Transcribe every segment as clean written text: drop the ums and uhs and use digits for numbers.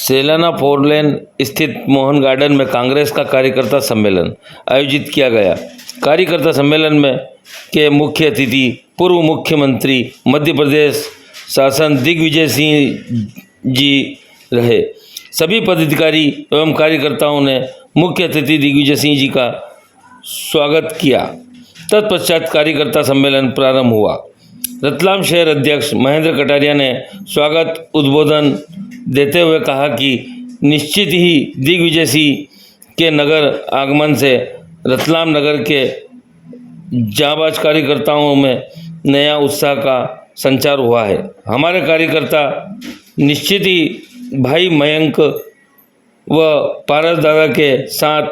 सेलाना four lane स्थित Mohan garden में कांग्रेस का कार्यकर्ता सम्मेलन आयोजित किया गया। कार्यकर्ता सम्मेलन में के मुख्य अतिथि पूर्व मुख्यमंत्री मध्य प्रदेश शासन दिग्विजय सिंह जी रहे। सभी पदाधिकारी एवं कार्यकर्ताओं ने मुख्य अतिथि दिग्विजय सिंह जी का स्वागत किया। तत्पश्चात कार्यकर्ता सम्मेलन प्रारंभ हुआ। रतलाम शहर अध्यक्ष महेंद्र कटारिया ने स्वागत उद्बोधन देते हुए कहा कि निश्चित ही दिग्विजय सिंह के नगर आगमन से रतलाम नगर के जांबाज कार्यकर्ताओं में नया उत्साह का संचार हुआ है। हमारे कार्यकर्ता निश्चित ही भाई मयंक व पारस दादा के साथ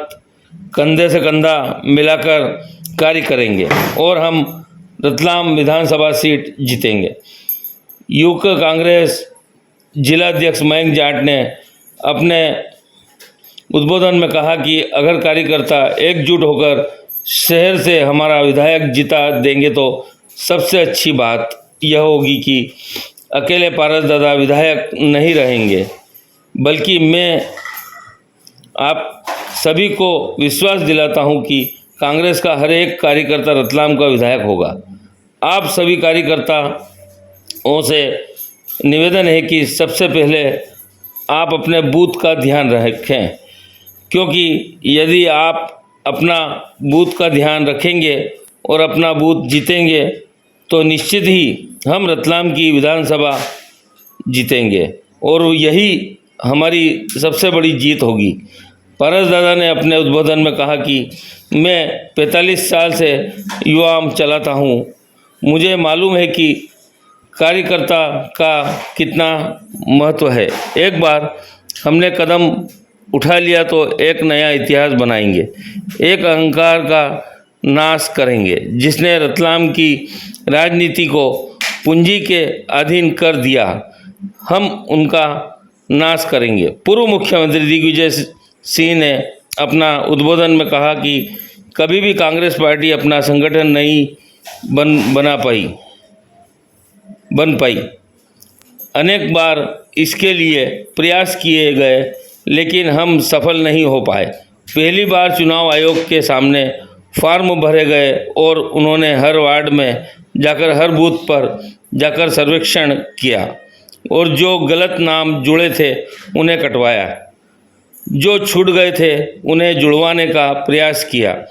कंधे से कंधा मिलाकर कार्य करेंगे और हम रतलाम विधानसभा सीट जीतेंगे। युवक कांग्रेस जिलाध्यक्ष मयंक जाट ने अपने उद्बोधन में कहा कि अगर कार्यकर्ता एकजुट होकर शहर से हमारा विधायक जिता देंगे तो सबसे अच्छी बात यह होगी कि अकेले पारस दादा विधायक नहीं रहेंगे, बल्कि मैं आप सभी को विश्वास दिलाता हूं कि कांग्रेस का हर एक कार्यकर्ता रतलाम का विधायक होगा। आप सभी कार्यकर्ताओं से निवेदन है कि सबसे पहले आप अपने बूथ का ध्यान रखें, क्योंकि यदि आप अपना बूथ का ध्यान रखेंगे और अपना बूथ जीतेंगे तो निश्चित ही हम रतलाम की विधानसभा जीतेंगे और यही हमारी सबसे बड़ी जीत होगी। पारस दादा ने अपने उद्बोधन में कहा कि मैं 45 साल से युवा चलाता हूँ। मुझे मालूम है कि कार्यकर्ता का कितना महत्व है। एक बार हमने कदम उठा लिया तो एक नया इतिहास बनाएंगे, एक अहंकार का नाश करेंगे जिसने रतलाम की राजनीति को पूंजी के अधीन कर दिया। हम उनका नाश करेंगे। पूर्व मुख्यमंत्री दिग्विजय सिंह ने अपना उद्बोधन में कहा कि कभी भी कांग्रेस पार्टी अपना संगठन नहीं बन पाई। अनेक बार इसके लिए प्रयास किए गए, लेकिन हम सफल नहीं हो पाए। पहली बार चुनाव आयोग के सामने फॉर्म भरे गए और उन्होंने हर वार्ड में जाकर हर बूथ पर जाकर सर्वेक्षण किया और जो गलत नाम जुड़े थे उन्हें कटवाया, जो छूट गए थे उन्हें जुड़वाने का प्रयास किया।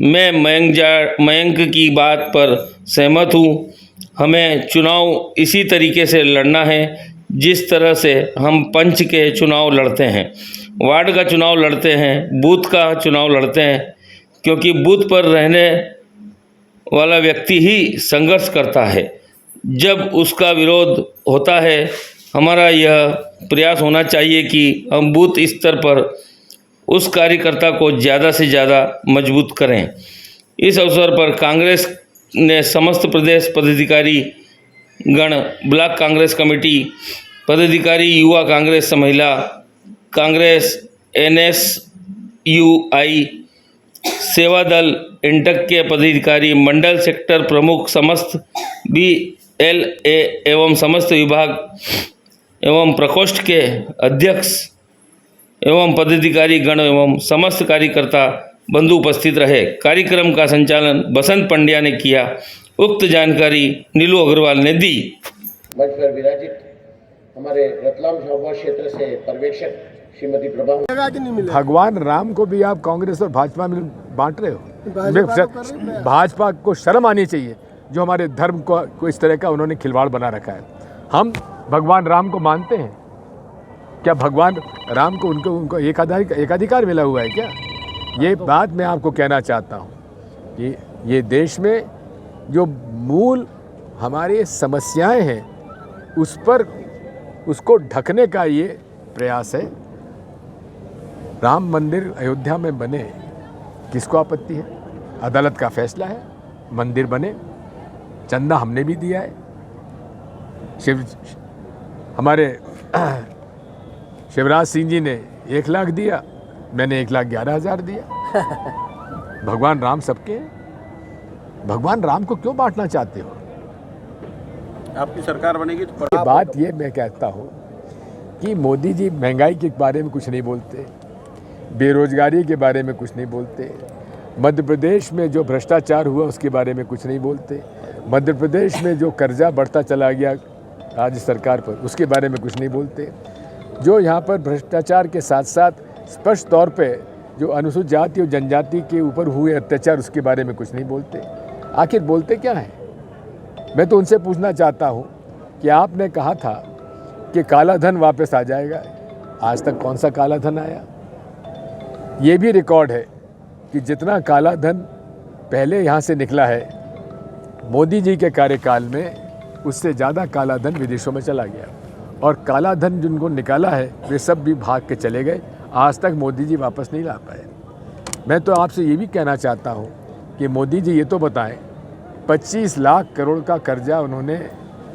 मैं मयंक की बात पर सहमत हूँ। हमें चुनाव इसी तरीके से लड़ना है जिस तरह से हम पंच के चुनाव लड़ते हैं, वार्ड का चुनाव लड़ते हैं, बूथ का चुनाव लड़ते हैं, क्योंकि बूथ पर रहने वाला व्यक्ति ही संघर्ष करता है। जब उसका विरोध होता है, हमारा यह प्रयास होना चाहिए कि हम बूथ स्तर पर उस कार्यकर्ता को ज़्यादा से ज़्यादा मजबूत करें। इस अवसर पर कांग्रेस ने समस्त प्रदेश पदाधिकारी गण, ब्लॉक कांग्रेस कमेटी पदाधिकारी, युवा कांग्रेस, महिला कांग्रेस, NSUI, सेवा दल, इंटक के पदाधिकारी, मंडल सेक्टर प्रमुख, समस्त BLA एवं समस्त विभाग एवं प्रकोष्ठ के अध्यक्ष एवं पदाधिकारी गण एवं समस्त कार्यकर्ता बंधु उपस्थित रहे। कार्यक्रम का संचालन बसंत पंड्या ने किया। उक्त जानकारी नीलू अग्रवाल ने दी। मंच पर विराजित हमारे रतलाम लोकसभा क्षेत्र से पर्यवेक्षक श्रीमती प्रभा। भगवान राम को भी आप कांग्रेस और भाजपा में बांट रहे हो। भाजपा को शर्म आनी चाहिए जो हमारे धर्म को इस तरह का उन्होंने खिलवाड़ बना रखा है। हम भगवान राम को मानते हैं क्या? भगवान राम को उनको एकाधिकार मिला हुआ है क्या? ये बात मैं आपको कहना चाहता हूँ कि ये देश में जो मूल हमारी समस्याएं हैं उस पर उसको ढकने का ये प्रयास है। राम मंदिर अयोध्या में बने, किसको आपत्ति है? अदालत का फैसला है, मंदिर बने, चंदा हमने भी दिया है। हमारे शिवराज सिंह जी ने 1 लाख दिया, मैंने 1,11,000 दिया। भगवान राम सबके हैं। भगवान राम को क्यों बांटना चाहते हो? आपकी सरकार बनेगी तो बात ये मैं कहता हूँ कि मोदी जी महंगाई के बारे में कुछ नहीं बोलते, बेरोजगारी के बारे में कुछ नहीं बोलते, मध्य प्रदेश में जो भ्रष्टाचार हुआ उसके बारे में कुछ नहीं बोलते, मध्य प्रदेश में जो कर्जा बढ़ता चला गया राज्य सरकार पर उसके बारे में कुछ नहीं बोलते, जो यहाँ पर भ्रष्टाचार के साथ साथ स्पष्ट तौर पे जो अनुसूचित जाति और जनजाति के ऊपर हुए अत्याचार उसके बारे में कुछ नहीं बोलते। आखिर बोलते क्या हैं? मैं तो उनसे पूछना चाहता हूँ कि आपने कहा था कि काला धन वापस आ जाएगा, आज तक कौन सा काला धन आया? ये भी रिकॉर्ड है कि जितना काला धन पहले यहाँ से निकला है मोदी जी के कार्यकाल में, उससे ज़्यादा काला धन विदेशों में चला गया, और काला धन जिनको निकाला है वे सब भी भाग के चले गए, आज तक मोदी जी वापस नहीं ला पाए। मैं तो आपसे ये भी कहना चाहता हूँ कि मोदी जी ये तो बताएं 25 लाख करोड़ का कर्जा उन्होंने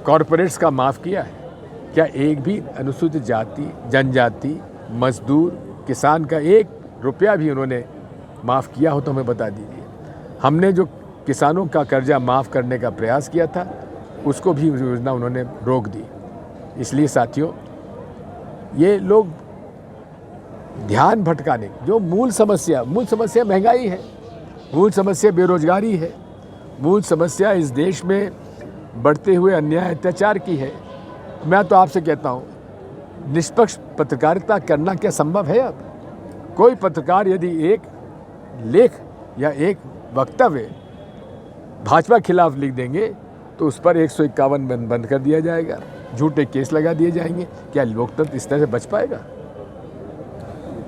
कॉरपोरेट्स का माफ़ किया है क्या? एक भी अनुसूचित जाति, जनजाति, मजदूर, किसान का 1 रुपया भी उन्होंने माफ़ किया हो तो हमें बता दीजिए। हमने जो किसानों का कर्जा माफ़ करने का प्रयास किया था उसको भी योजना उन्होंने रोक दी। इसलिए साथियों, ये लोग ध्यान भटकाने, जो मूल समस्या महंगाई है, मूल समस्या बेरोजगारी है, मूल समस्या इस देश में बढ़ते हुए अन्याय अत्याचार की है। मैं तो आपसे कहता हूँ, निष्पक्ष पत्रकारिता करना क्या संभव है? अब कोई पत्रकार यदि एक लेख या एक वक्तव्य भाजपा खिलाफ लिख देंगे तो उस पर 151 बंद कर दिया जाएगा, झूठे केस लगा दिए जाएंगे। क्या लोकतंत्र इस तरह से बच पाएगा?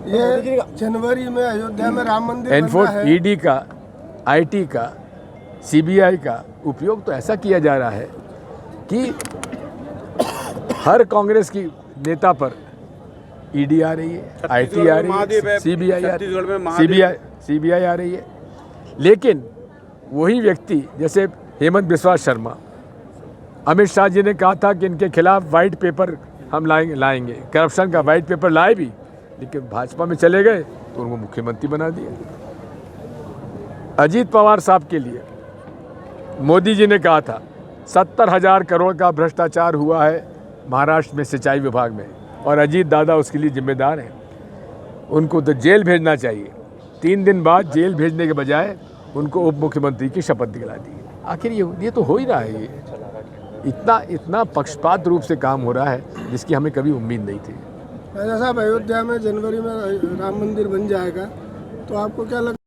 ये जनवरी में अयोध्या में राम मंदिर बनना है। ईडी का, आईटी का, सीबीआई का उपयोग तो ऐसा किया जा रहा है कि हर कांग्रेस की नेता पर ईडी आ रही है, आईटी आ रही है, सीबीआई आ रही है। लेकिन वही व्यक्ति जैसे हेमंत बिस्वा शर्मा, अमित शाह जी ने कहा था कि इनके खिलाफ वाइट पेपर हम लाएंगे, करप्शन का वाइट पेपर लाए भी, लेकिन भाजपा में चले गए तो उनको मुख्यमंत्री बना दिया। अजीत पवार साहब के लिए मोदी जी ने कहा था 70,000 करोड़ का भ्रष्टाचार हुआ है महाराष्ट्र में सिंचाई विभाग में, और अजीत दादा उसके लिए जिम्मेदार हैं। उनको तो जेल भेजना चाहिए। 3 दिन बाद जेल भेजने के बजाय उनको उप मुख्यमंत्री की शपथ दिला दी। आखिर ये तो हो ही रहा है। ये इतना पक्षपात रूप से काम हो रहा है जिसकी हमें कभी उम्मीद नहीं थी। राजा साहब, अयोध्या में जनवरी में राम मंदिर बन जाएगा तो आपको क्या लगता है?